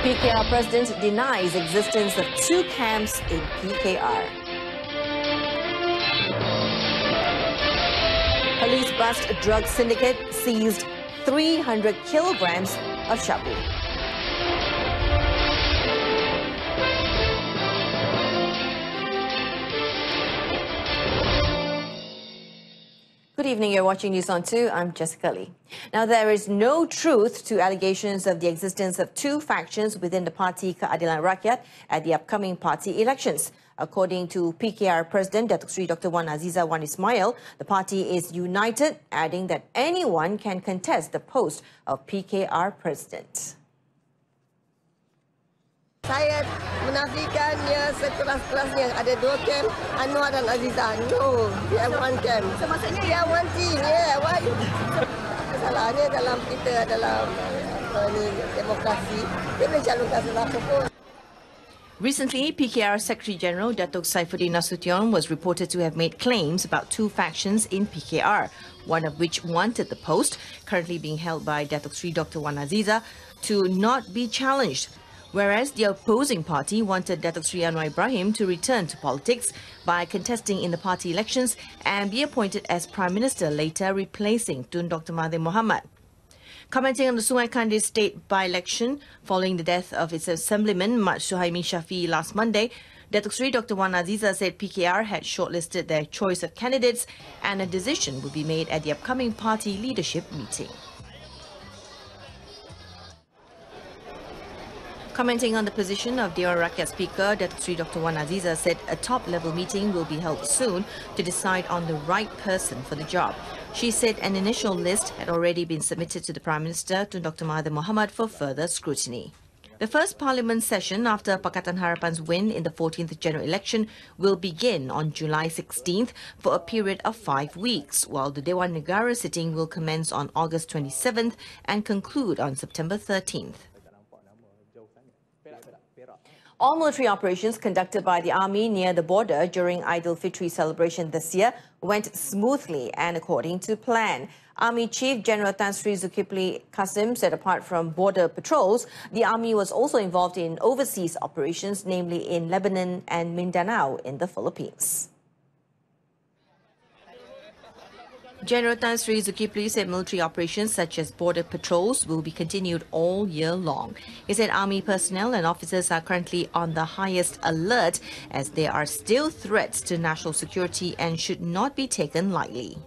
PKR president denies existence of two camps in PKR. Police bust a drug syndicate, seized 300 kilograms of shabu. Good evening, you're watching News on 2. I'm Jessica Lee. Now, there is no truth to allegations of the existence of two factions within the Parti Keadilan Rakyat at the upcoming party elections. According to PKR President Datuk Seri Dr. Wan Azizah Wan Ismail, the party is united, adding that anyone can contest the post of PKR President. Saya menafikannya sekeras-kerasnya. Ada dua camp, Anwar dan Azizah. No, we have one camp. So maksudnya we have one team. Yeah, why? Masalahnya dalam kita dalam demokrasi, kita boleh calonkan sesiapa pun. Recently, PKR Secretary General Datuk Saifuddin Nasution was reported to have made claims about two factions in PKR, one of which wanted the post, currently being held by Datuk Seri Dr. Wan Azizah, to not be challenged, whereas the opposing party wanted Datuk Seri Anwar Ibrahim to return to politics by contesting in the party elections and be appointed as Prime Minister, later replacing Tun Dr. Mahathir Mohamad. Commenting on the Sungai Kandis state by-election following the death of its assemblyman Mat Suhaimi Shafiee last Monday, Datuk Seri Dr. Wan Azizah said PKR had shortlisted their choice of candidates and a decision would be made at the upcoming party leadership meeting. Commenting on the position of Dewan Rakyat Speaker, Datuk Seri Dr. Wan Azizah said a top-level meeting will be held soon to decide on the right person for the job. She said an initial list had already been submitted to the Prime Minister, to Dr. Mahathir Mohamad, for further scrutiny. The first Parliament session after Pakatan Harapan's win in the 14th general election will begin on July 16th for a period of 5 weeks, while the Dewan Negara sitting will commence on August 27th and conclude on September 13th. All military operations conducted by the army near the border during Aidilfitri celebration this year went smoothly and according to plan. Army Chief General Tan Sri Zulkifli Qasim said apart from border patrols, the army was also involved in overseas operations, namely in Lebanon and Mindanao in the Philippines. General Tan Sri Zulkifli said military operations such as border patrols will be continued all year long. He said army personnel and officers are currently on the highest alert as there are still threats to national security and should not be taken lightly.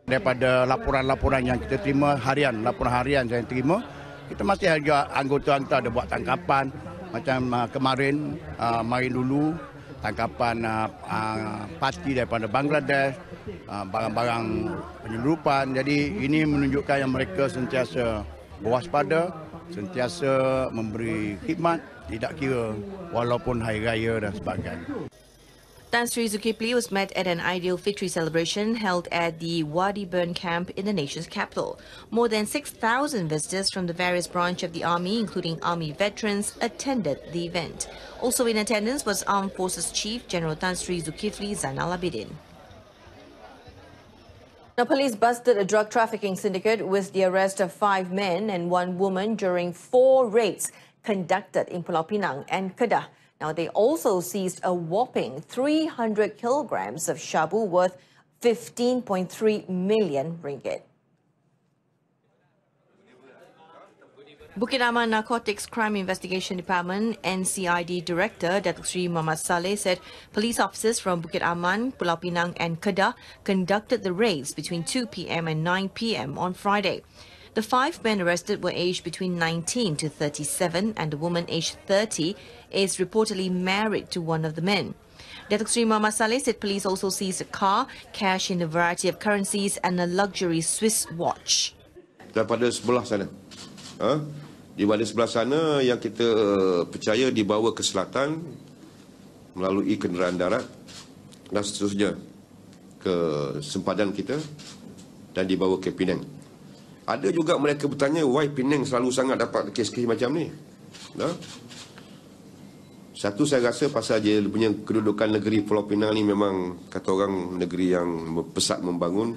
Daripada laporan-laporan yang kita terima harian, laporan harian yang terima, kita masih ada anggota-anggota ada buat tangkapan macam kemarin, main dulu tangkapan parti daripada Bangladesh, barang-barang penyelundupan. Jadi ini menunjukkan yang mereka sentiasa berwaspada, sentiasa memberi khidmat, tidak kira walaupun hari raya dan sebagainya. Tan Sri Zulkifli was met at an Aidilfitri celebration held at the Wadi Burn camp in the nation's capital. More than 6,000 visitors from the various branches of the army, including army veterans, attended the event. Also in attendance was Armed Forces Chief General Tan Sri Zulkifli Zainal Abidin. Now, police busted a drug trafficking syndicate with the arrest of 5 men and 1 woman during 4 raids conducted in Pulau Pinang and Kedah. Now, they also seized a whopping 300 kilograms of shabu worth 15.3 million ringgit. Bukit Aman Narcotics Crime Investigation Department NCID Director Datuk Seri Muhammad Saleh said police officers from Bukit Aman, Pulau Pinang and Kedah conducted the raids between 2 p.m. and 9 p.m. on Friday. The 5 men arrested were aged between 19 to 37 and the woman aged 30 is reportedly married to one of the men. Datuk Seri Muhammad Saleh said police also seized a car, cash in a variety of currencies and a luxury Swiss watch. Daripada sebelah sana. Di balik sebelah sana yang kita percaya dibawa ke selatan melalui kenderaan darat dan seterusnya ke sempadan kita dan dibawa ke Penang. Ada juga mereka bertanya, why Penang selalu sangat dapat kes-kes macam ni? Satu, saya rasa pasal dia punya kedudukan negeri Pulau Pinang ni memang kata orang negeri yang pesat membangun,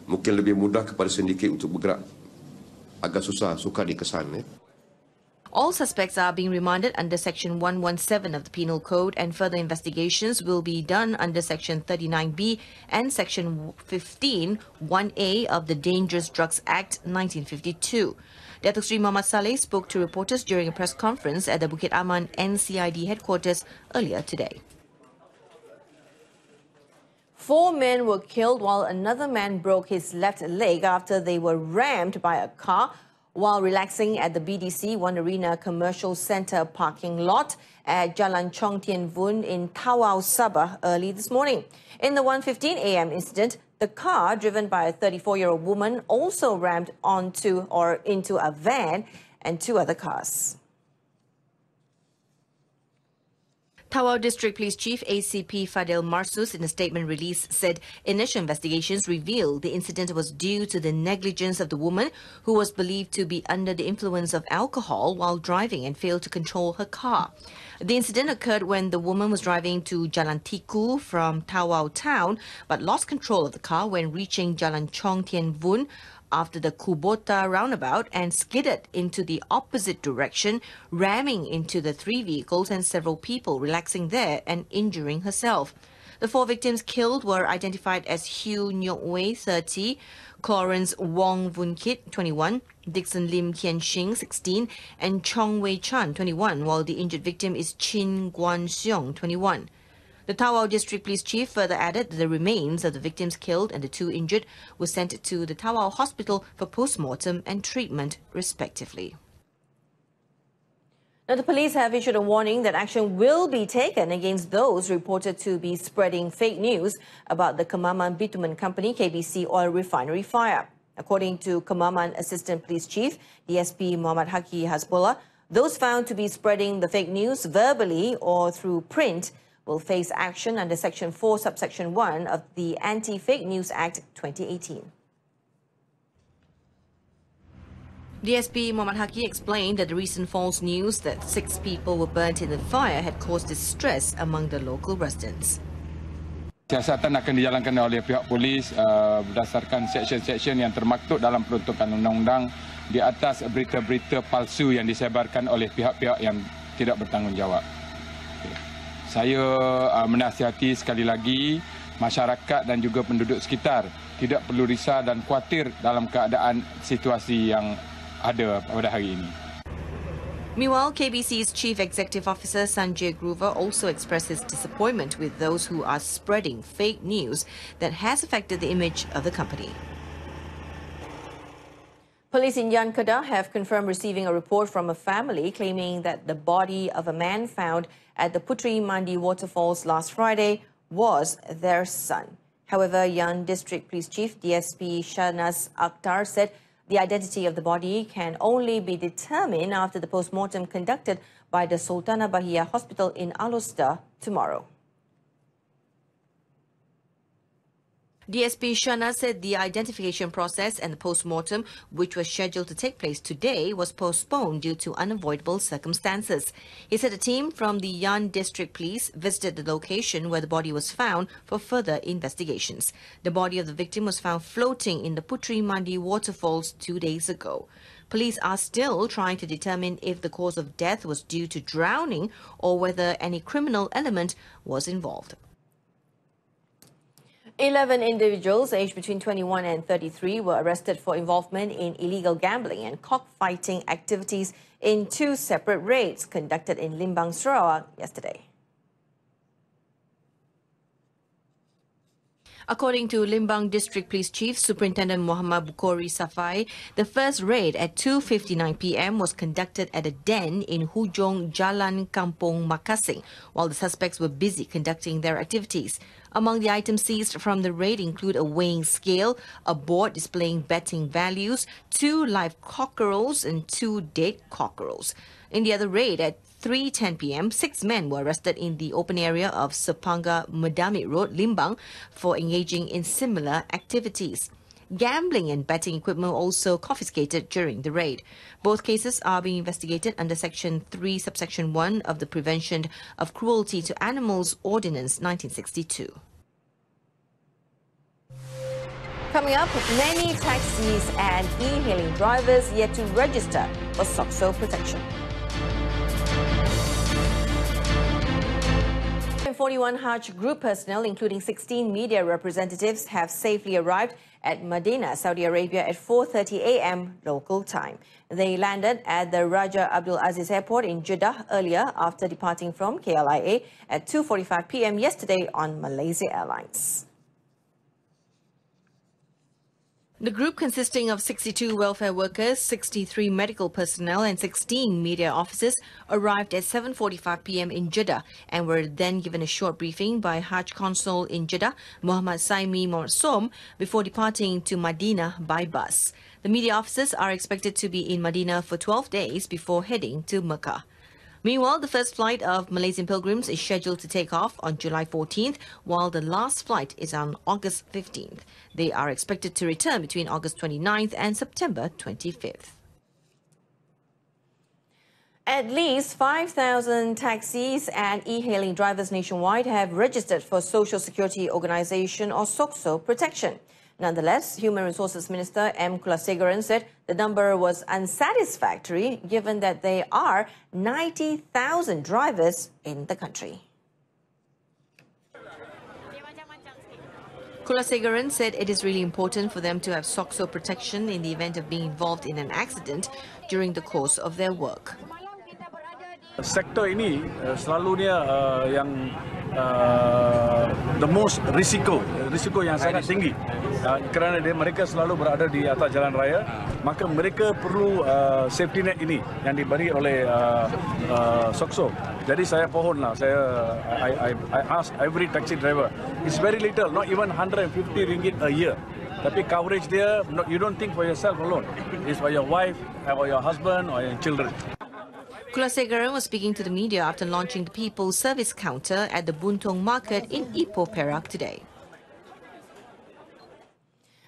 mungkin lebih mudah kepada sindiket untuk bergerak. Agak susah, sukar dikesan. All suspects are being remanded under Section 117 of the Penal Code, and further investigations will be done under Section 39B and Section 15 1A of the Dangerous Drugs Act 1952. Datuk Sri Muhammad Saleh spoke to reporters during a press conference at the Bukit Aman NCID headquarters earlier today. 4 men were killed while another man broke his left leg after they were rammed by a car while relaxing at the BDC One Arena Commercial Centre parking lot at Jalan Chong Tien Vun in Tawau, Sabah early this morning. In the 1:15 a.m. incident, the car, driven by a 34-year-old woman, also rammed into a van and 2 other cars. Tawau District Police Chief ACP Fadil Marsus, in a statement released, said initial investigations revealed the incident was due to the negligence of the woman, who was believed to be under the influence of alcohol while driving and failed to control her car. The incident occurred when the woman was driving to Jalan Tiku from Tawau town but lost control of the car when reaching Jalan Chong Tien Vun after the Kubota roundabout and skidded into the opposite direction, ramming into the 3 vehicles and several people relaxing there and injuring herself. The 4 victims killed were identified as Hugh Nyok Wei, 30, Clarence Wong Vun Kit, 21, Dixon Lim Kian Shing, 16, and Chong Wei Chan, 21, while the injured victim is Chin Guan Seong, 21. The Tawau District Police Chief further added that the remains of the victims killed and the 2 injured were sent to the Tawau Hospital for post-mortem and treatment, respectively. Now, the police have issued a warning that action will be taken against those reported to be spreading fake news about the Kemaman Bitumen Company KBC oil refinery fire. According to Kemaman Assistant Police Chief DSP Muhammad Haki Hasbullah, those found to be spreading the fake news verbally or through print will face action under Section 4, Subsection 1 of the Anti-Fake News Act 2018. DSP Muhammad Haki explained that the recent false news that 6 people were burnt in the fire had caused distress among the local residents. Siasatan akan dijalankan oleh pihak polis berdasarkan seksyen-seksyen yang termaktub dalam peruntukan undang-undang di atas berita-berita palsu yang disebarkan oleh pihak-pihak yang tidak bertanggungjawab. Saya menasihati sekali lagi masyarakat dan juga penduduk sekitar tidak perlu risau dan khawatir dalam keadaan situasi yang ada pada hari ini. Meanwhile, KBC's Chief Executive Officer Sanjay Grover also expressed his disappointment with those who are spreading fake news that has affected the image of the company. Police in Yan Kedah have confirmed receiving a report from a family claiming that the body of a man found at the Puteri Mandi waterfalls last Friday was their son. However, Yan District Police Chief DSP Shahnaz Akhtar said the identity of the body can only be determined after the post-mortem conducted by the Sultanah Bahia Hospital in Alor tomorrow. DSP Shana said the identification process and the post-mortem, which was scheduled to take place today, was postponed due to unavoidable circumstances. He said a team from the Yan District Police visited the location where the body was found for further investigations. The body of the victim was found floating in the Puteri Mandi waterfalls 2 days ago. Police are still trying to determine if the cause of death was due to drowning or whether any criminal element was involved. 11 individuals aged between 21 and 33 were arrested for involvement in illegal gambling and cockfighting activities in 2 separate raids conducted in Limbang, Sarawak yesterday. According to Limbang District Police Chief Superintendent Muhammad Bukhari Safai, the first raid at 2:59 p.m. was conducted at a den in Hujung Jalan Kampung Makassing, while the suspects were busy conducting their activities. Among the items seized from the raid include a weighing scale, a board displaying betting values, 2 live cockerels and 2 dead cockerels. In the other raid at 3:10 p.m., 6 men were arrested in the open area of Sepangga Medamit Road, Limbang, for engaging in similar activities. Gambling and betting equipment were also confiscated during the raid. Both cases are being investigated under Section 3, Subsection 1 of the Prevention of Cruelty to Animals Ordinance 1962. Coming up, many taxis and e-hailing drivers yet to register for SOCSO protection. 41 Hajj group personnel, including 16 media representatives, have safely arrived at Medina, Saudi Arabia at 4:30 a.m. local time. They landed at the Raja Abdul Aziz Airport in Jeddah earlier after departing from KLIA at 2:45 p.m. yesterday on Malaysia Airlines. The group, consisting of 62 welfare workers, 63 medical personnel and 16 media officers, arrived at 7:45 p.m. in Jeddah and were then given a short briefing by Hajj Consul in Jeddah, Muhammad Saimi Morsom, before departing to Medina by bus. The media officers are expected to be in Medina for 12 days before heading to Mecca. Meanwhile, the first flight of Malaysian pilgrims is scheduled to take off on July 14th, while the last flight is on August 15th. They are expected to return between August 29th and September 25th. At least 5,000 taxis and e-hailing drivers nationwide have registered for Social Security Organisation or SOCSO protection. Nonetheless, Human Resources Minister M. Kulasegaran said the number was unsatisfactory given that there are 90,000 drivers in the country. Kulasegaran said it is really important for them to have SOCSO protection in the event of being involved in an accident during the course of their work. Sektor ini selalunya yang the most risiko yang sangat tinggi kerana mereka selalu berada di atas jalan raya, maka mereka perlu safety net ini yang diberi oleh SOCSO. Jadi saya pohonlah, I ask every taxi driver, it's very little, not even 150 ringgit a year. Tapi coverage dia, you don't think for yourself alone, it's for your wife, or your husband, or your children. Kulasegaran was speaking to the media after launching the People's Service Counter at the Buntong Market in Ipoh, Perak today.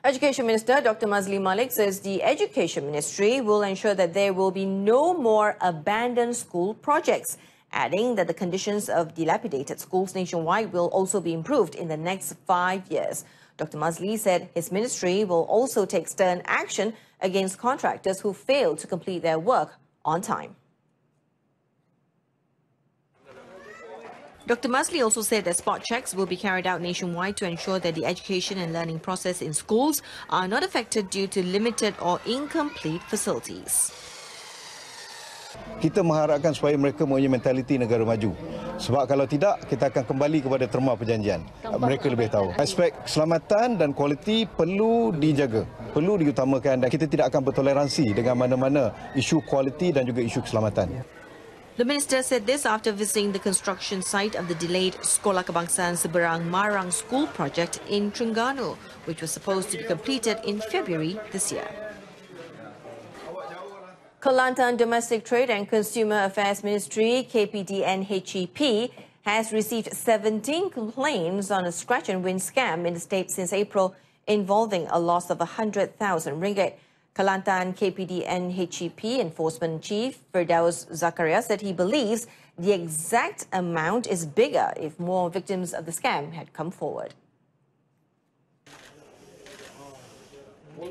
Education Minister Dr. Mazli Malik says the Education Ministry will ensure that there will be no more abandoned school projects, adding that the conditions of dilapidated schools nationwide will also be improved in the next 5 years. Dr. Mazli said his ministry will also take stern action against contractors who fail to complete their work on time. Dr. Mazli also said that spot checks will be carried out nationwide to ensure that the education and learning process in schools are not affected due to limited or incomplete facilities. Kita mengharapkan supaya mereka mempunyai mentaliti negara maju. Sebab kalau tidak, kita akan kembali kepada terma perjanjian. Mereka lebih tahu. Aspek keselamatan dan kualiti perlu dijaga, perlu diutamakan dan kita tidak akan bertoleransi dengan mana-mana isu kualiti dan juga isu keselamatan. The minister said this after visiting the construction site of the delayed Sekolah Kebangsaan Seberang Marang School project in Terengganu, which was supposed to be completed in February this year. Kelantan Domestic Trade and Consumer Affairs Ministry, KPDNHEP, has received 17 complaints on a scratch-and-win scam in the state since April involving a loss of 100,000 ringgit. Kelantan KPDNHEP Enforcement Chief Firdaus Zakaria said he believes the exact amount is bigger if more victims of the scam had come forward.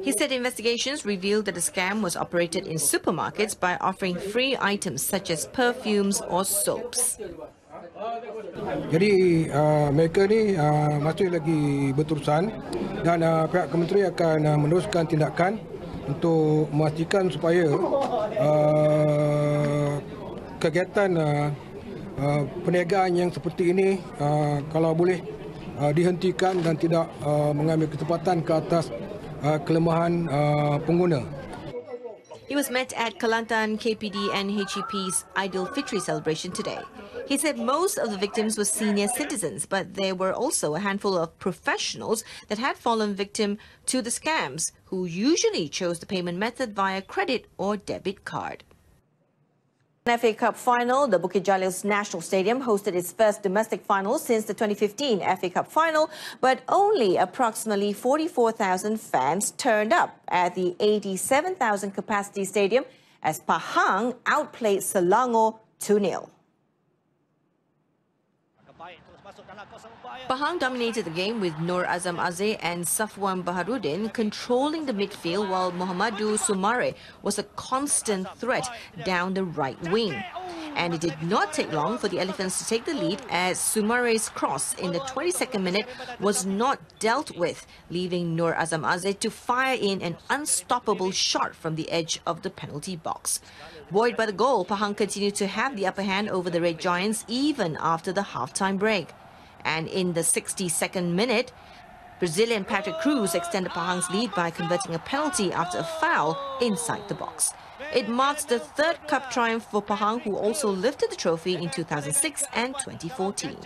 He said investigations revealed that the scam was operated in supermarkets by offering free items such as perfumes or soaps. Jadi mereka ni masih lagi berterusan dan pihak kementerian akan meneruskan tindakan untuk memastikan supaya kegiatan perniagaan yang seperti ini kalau boleh dihentikan dan tidak mengambil kesempatan ke atas kelemahan pengguna. He was met at Kelantan KPDNHEP's Aidilfitri celebration today. He said most of the victims were senior citizens, but there were also a handful of professionals that had fallen victim to the scams, who usually chose the payment method via credit or debit card. FA Cup final, the Bukit Jalil's National Stadium hosted its first domestic final since the 2015 FA Cup final, but only approximately 44,000 fans turned up at the 87,000 capacity stadium as Pahang outplayed Selangor 2-0. Pahang dominated the game with Nur Azam Azeh and Safwan Baharudin controlling the midfield, while Muhammadu Sumare was a constant threat down the right wing. And it did not take long for the Elephants to take the lead as Sumare's cross in the 22nd minute was not dealt with, leaving Nur Azam Aziz to fire in an unstoppable shot from the edge of the penalty box. Buoyed by the goal, Pahang continued to have the upper hand over the Red Giants even after the half-time break. And in the 62nd minute, Brazilian Patrick Cruz extended Pahang's lead by converting a penalty after a foul inside the box. It marks the third cup triumph for Pahang, who also lifted the trophy in 2006 and 2014.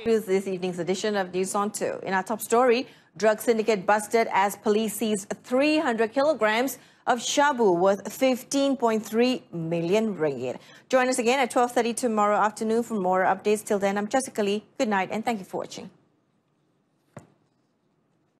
Here's this evening's edition of News on 2. In our top story, drug syndicate busted as police seized 300 kilograms of shabu worth 15.3 million ringgit. Join us again at 12:30 tomorrow afternoon for more updates. Till then, I'm Jessica Lee. Good night and thank you for watching.